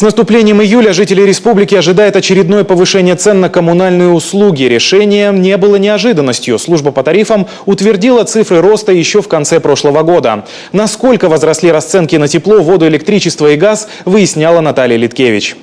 С наступлением июля жители республики ожидают очередное повышение цен на коммунальные услуги. Решение не было неожиданностью. Служба по тарифам утвердила цифры роста еще в конце прошлого года. Насколько возросли расценки на тепло, воду, электричество и газ, выясняла Наталья Литкевич.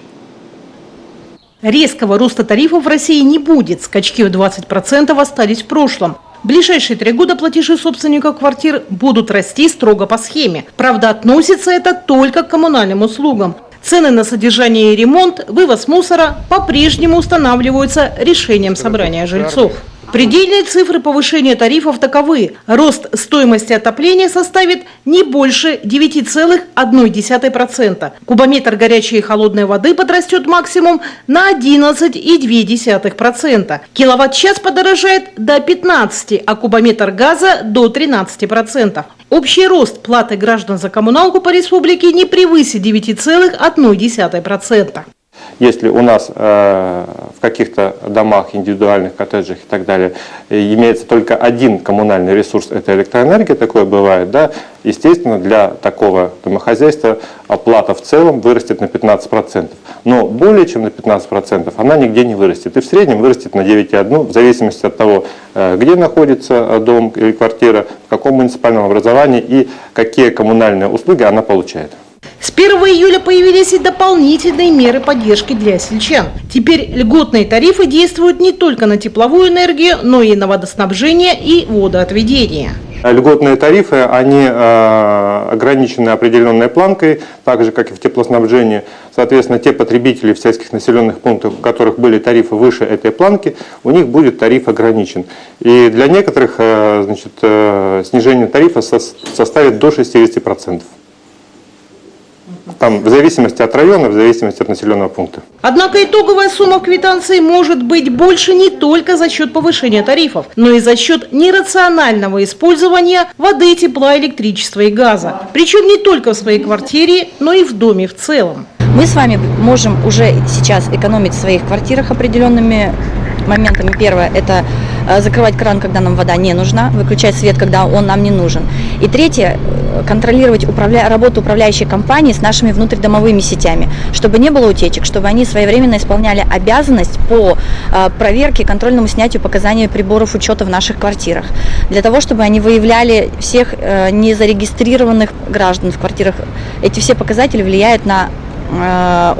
Резкого роста тарифов в России не будет. Скачки в 20% остались в прошлом. В ближайшие 3 года платежи собственников квартир будут расти строго по схеме. Правда, относится это только к коммунальным услугам. Цены на содержание и ремонт, вывоз мусора по-прежнему устанавливаются решением собрания жильцов. Предельные цифры повышения тарифов таковы. Рост стоимости отопления составит не больше 9,1%. Кубометр горячей и холодной воды подрастет максимум на 11,2%. Киловатт-час подорожает до 15%, а кубометр газа до 13%. Общий рост платы граждан за коммуналку по республике не превысит 9,1%. Если у нас в каких-то домах, индивидуальных коттеджах и так далее имеется только один коммунальный ресурс, это электроэнергия, такое бывает, да, естественно, для такого домохозяйства оплата в целом вырастет на 15%. Но более чем на 15% она нигде не вырастет. И в среднем вырастет на 9,1%, в зависимости от того, где находится дом или квартира, в каком муниципальном образовании и какие коммунальные услуги она получает. С 1 июля появились и дополнительные меры поддержки для сельчан. Теперь льготные тарифы действуют не только на тепловую энергию, но и на водоснабжение и водоотведение. Льготные тарифы, они ограничены определенной планкой, так же, как и в теплоснабжении. Соответственно, те потребители в сельских населенных пунктах, у которых были тарифы выше этой планки, у них будет тариф ограничен. И для некоторых снижение тарифа составит до 60%. Там, в зависимости от района, в зависимости от населенного пункта. Однако итоговая сумма в квитанции может быть больше не только за счет повышения тарифов, но и за счет нерационального использования воды, тепла, электричества и газа. Причем не только в своей квартире, но и в доме в целом. Мы с вами можем уже сейчас экономить в своих квартирах определенными моментами. Первое – это закрывать кран, когда нам вода не нужна, выключать свет, когда он нам не нужен. И третье – контролировать работу управляющей компании с нашими внутридомовыми сетями, чтобы не было утечек, чтобы они своевременно исполняли обязанность по проверке, контрольному снятию показаний приборов учета в наших квартирах. Для того, чтобы они выявляли всех незарегистрированных граждан в квартирах. Эти все показатели влияют на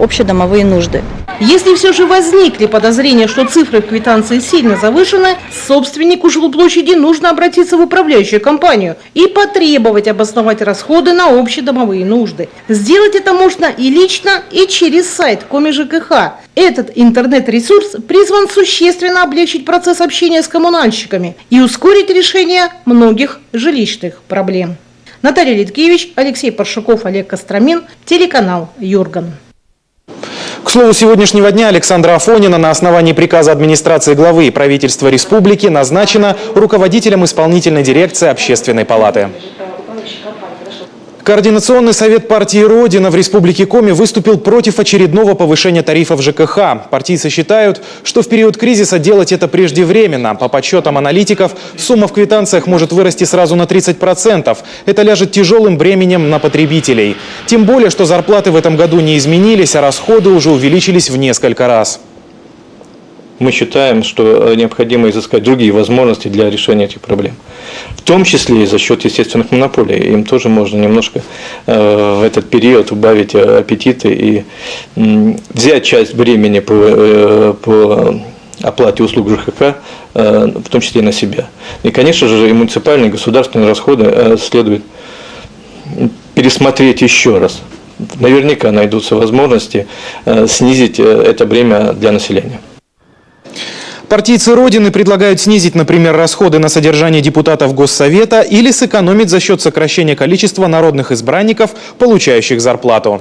общедомовые нужды. Если все же возникли подозрения, что цифры в квитанции сильно завышены, собственнику жилплощади нужно обратиться в управляющую компанию и потребовать обосновать расходы на общедомовые нужды. Сделать это можно и лично, и через сайт КомиЖКХ. Этот интернет-ресурс призван существенно облегчить процесс общения с коммунальщиками и ускорить решение многих жилищных проблем. Наталья Литкевич, Алексей Паршуков, Олег Костромин, телеканал Юрган. К слову сегодняшнего дня Александра Афонина на основании приказа администрации главы и правительства республики назначена руководителем исполнительной дирекции Общественной палаты. Координационный совет партии «Родина» в Республике Коми выступил против очередного повышения тарифов ЖКХ. Партийцы считают, что в период кризиса делать это преждевременно. По подсчетам аналитиков, сумма в квитанциях может вырасти сразу на 30%. Это ляжет тяжелым бременем на потребителей. Тем более, что зарплаты в этом году не изменились, а расходы уже увеличились в несколько раз. Мы считаем, что необходимо изыскать другие возможности для решения этих проблем. В том числе и за счет естественных монополий. Им тоже можно немножко в этот период убавить аппетиты и взять часть времени по оплате услуг ЖКХ, в том числе и на себя. И, конечно же, и муниципальные, и государственные расходы следует пересмотреть еще раз. Наверняка найдутся возможности снизить это бремя для населения. Партийцы «Родины» предлагают снизить, например, расходы на содержание депутатов Госсовета или сэкономить за счет сокращения количества народных избранников, получающих зарплату.